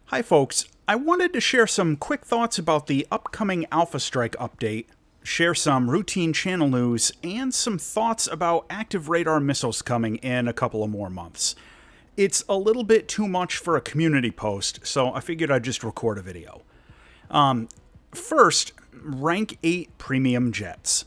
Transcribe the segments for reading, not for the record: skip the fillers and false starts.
Hi folks, I wanted to share some quick thoughts about the upcoming Alpha Strike update, share some routine channel news, and some thoughts about active radar missiles coming in a couple of more months. It's a little bit too much for a community post, so I figured I'd just record a video. First, Rank 8 Premium Jets.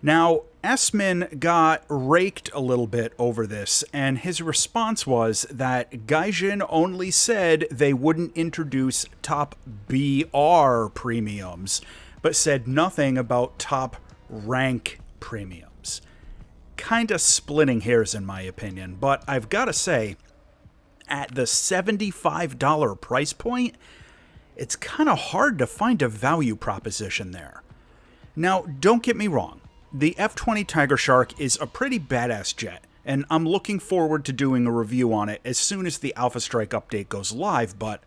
Now, Esmin got raked a little bit over this, and his response was that Gaijin only said they wouldn't introduce top BR premiums, but said nothing about top rank premiums. Kinda splitting hairs in my opinion, but I've gotta say, at the $75 price point, it's kinda hard to find a value proposition there. Now, don't get me wrong. The F-20 Tiger Shark is a pretty badass jet, and I'm looking forward to doing a review on it as soon as the Alpha Strike update goes live, but,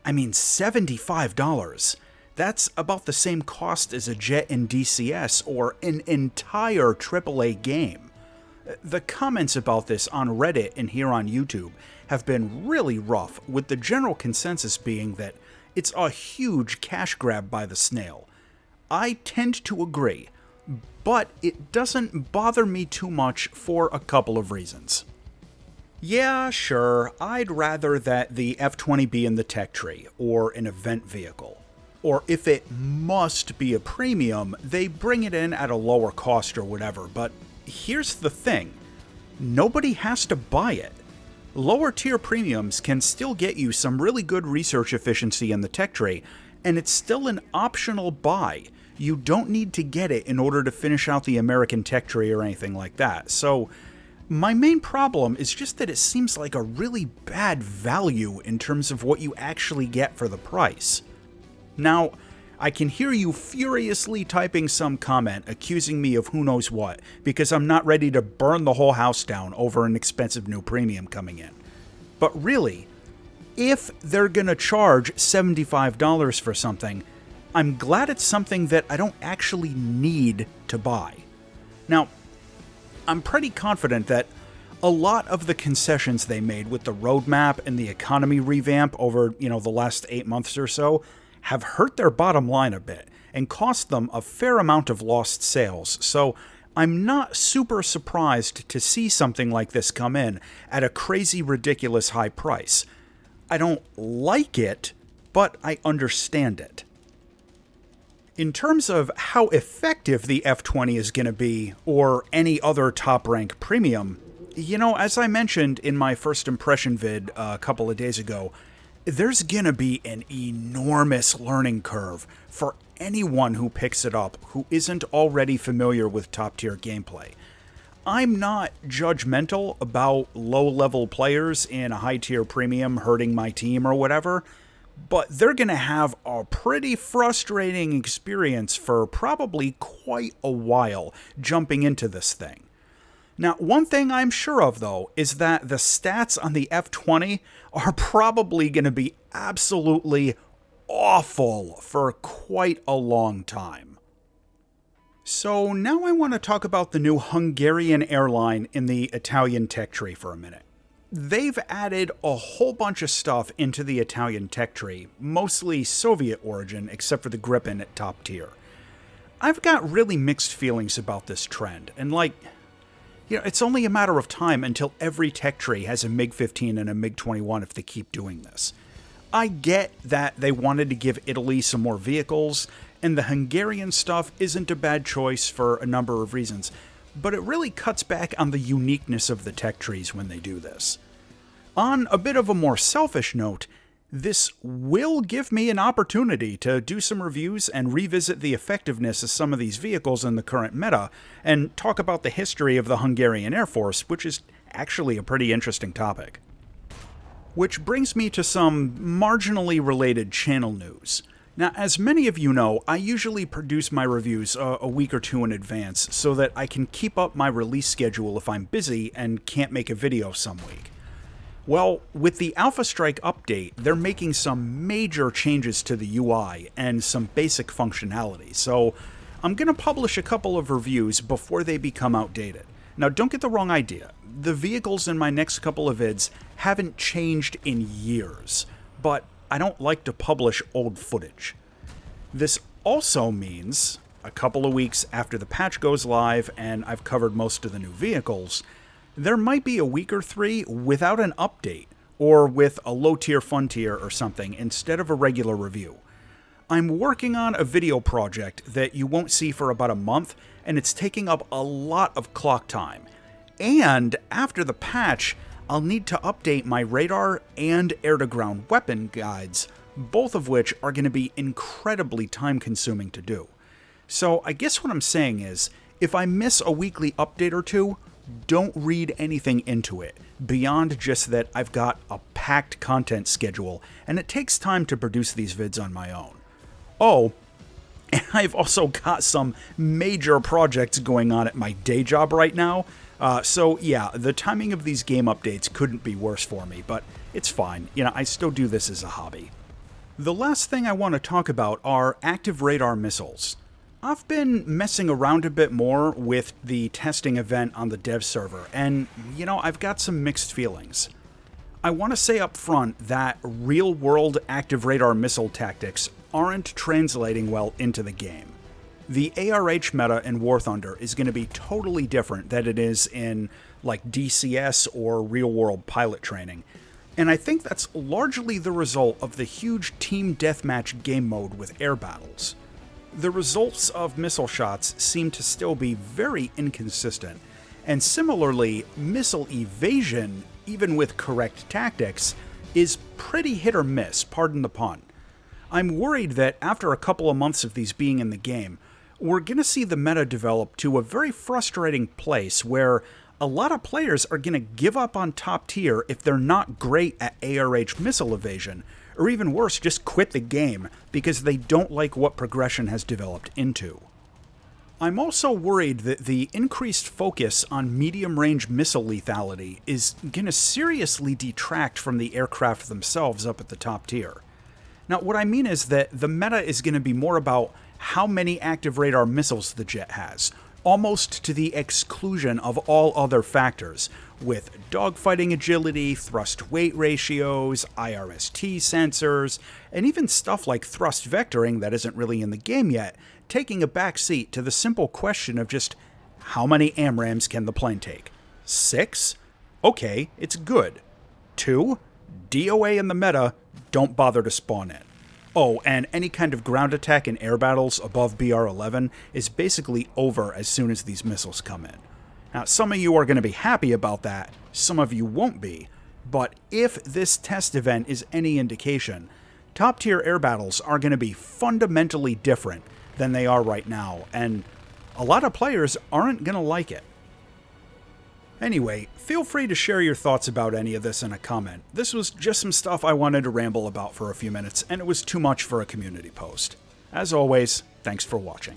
I mean, $75. That's about the same cost as a jet in DCS or an entire AAA game. The comments about this on Reddit and here on YouTube have been really rough, with the general consensus being that it's a huge cash grab by the snail. I tend to agree, but it doesn't bother me too much for a couple of reasons. Yeah, sure, I'd rather that the F-20 be in the tech tree, or an event vehicle. Or if it must be a premium, they bring it in at a lower cost or whatever, but here's the thing. Nobody has to buy it. Lower tier premiums can still get you some really good research efficiency in the tech tree, and it's still an optional buy. You don't need to get it in order to finish out the American tech tree or anything like that. So, my main problem is just that it seems like a really bad value in terms of what you actually get for the price. Now, I can hear you furiously typing some comment accusing me of who knows what, because I'm not ready to burn the whole house down over an expensive new premium coming in. But really, if they're gonna charge $75 for something, I'm glad it's something that I don't actually need to buy. Now, I'm pretty confident that a lot of the concessions they made with the roadmap and the economy revamp over, the last 8 months or so have hurt their bottom line a bit and cost them a fair amount of lost sales. So I'm not super surprised to see something like this come in at a crazy, ridiculous high price. I don't like it, but I understand it. In terms of how effective the F-20 is going to be, or any other top-rank premium, as I mentioned in my first impression vid a couple of days ago, there's going to be an enormous learning curve for anyone who picks it up who isn't already familiar with top-tier gameplay. I'm not judgmental about low-level players in a high-tier premium hurting my team or whatever, but they're going to have a pretty frustrating experience for probably quite a while jumping into this thing. Now, one thing I'm sure of, though, is that the stats on the F-20 are probably going to be absolutely awful for quite a long time. So now I want to talk about the new Hungarian airline in the Italian tech tree for a minute. They've added a whole bunch of stuff into the Italian tech tree, mostly Soviet origin, except for the Gripen at top tier. I've got really mixed feelings about this trend, and it's only a matter of time until every tech tree has a MiG-15 and a MiG-21 if they keep doing this. I get that they wanted to give Italy some more vehicles, and the Hungarian stuff isn't a bad choice for a number of reasons, but it really cuts back on the uniqueness of the tech trees when they do this. On a bit of a more selfish note, this will give me an opportunity to do some reviews and revisit the effectiveness of some of these vehicles in the current meta, and talk about the history of the Hungarian Air Force, which is actually a pretty interesting topic. Which brings me to some marginally related channel news. Now, as many of you know, I usually produce my reviews a week or two in advance so that I can keep up my release schedule if I'm busy and can't make a video some week. Well, with the Alpha Strike update, they're making some major changes to the UI and some basic functionality, so I'm going to publish a couple of reviews before they become outdated. Now, don't get the wrong idea. The vehicles in my next couple of vids haven't changed in years, but I don't like to publish old footage. This also means a couple of weeks after the patch goes live and I've covered most of the new vehicles, there might be a week or 3 without an update, or with a low-tier fun tier or something instead of a regular review. I'm working on a video project that you won't see for about a month, and it's taking up a lot of clock time. And after the patch, I'll need to update my radar and air-to-ground weapon guides, both of which are going to be incredibly time-consuming to do. So I guess what I'm saying is, if I miss a weekly update or two, don't read anything into it, beyond just that I've got a packed content schedule, and it takes time to produce these vids on my own. Oh, and I've also got some major projects going on at my day job right now, so yeah, the timing of these game updates couldn't be worse for me, but it's fine. I still do this as a hobby. The last thing I want to talk about are active radar missiles. I've been messing around a bit more with the testing event on the dev server, and, I've got some mixed feelings. I want to say up front that real-world active radar missile tactics aren't translating well into the game. The ARH meta in War Thunder is going to be totally different than it is in, like, DCS or real-world pilot training, and I think that's largely the result of the huge team deathmatch game mode with air battles. The results of missile shots seem to still be very inconsistent, and similarly, missile evasion, even with correct tactics, is pretty hit or miss, pardon the pun. I'm worried that after a couple of months of these being in the game, we're going to see the meta develop to a very frustrating place where a lot of players are going to give up on top tier if they're not great at ARH missile evasion, or even worse, just quit the game because they don't like what progression has developed into. I'm also worried that the increased focus on medium-range missile lethality is going to seriously detract from the aircraft themselves up at the top tier. Now, what I mean is that the meta is going to be more about how many active radar missiles the jet has, almost to the exclusion of all other factors, with dogfighting agility, thrust-weight ratios, IRST sensors, and even stuff like thrust vectoring that isn't really in the game yet, taking a back seat to the simple question of just how many AMRAAMs can the plane take? 6? Okay, it's good. 2? DOA in the meta, don't bother to spawn in. Oh, and any kind of ground attack in air battles above BR-11 is basically over as soon as these missiles come in. Now, some of you are going to be happy about that, some of you won't be, but if this test event is any indication, top-tier air battles are going to be fundamentally different than they are right now, and a lot of players aren't going to like it. Anyway, feel free to share your thoughts about any of this in a comment. This was just some stuff I wanted to ramble about for a few minutes, and it was too much for a community post. As always, thanks for watching.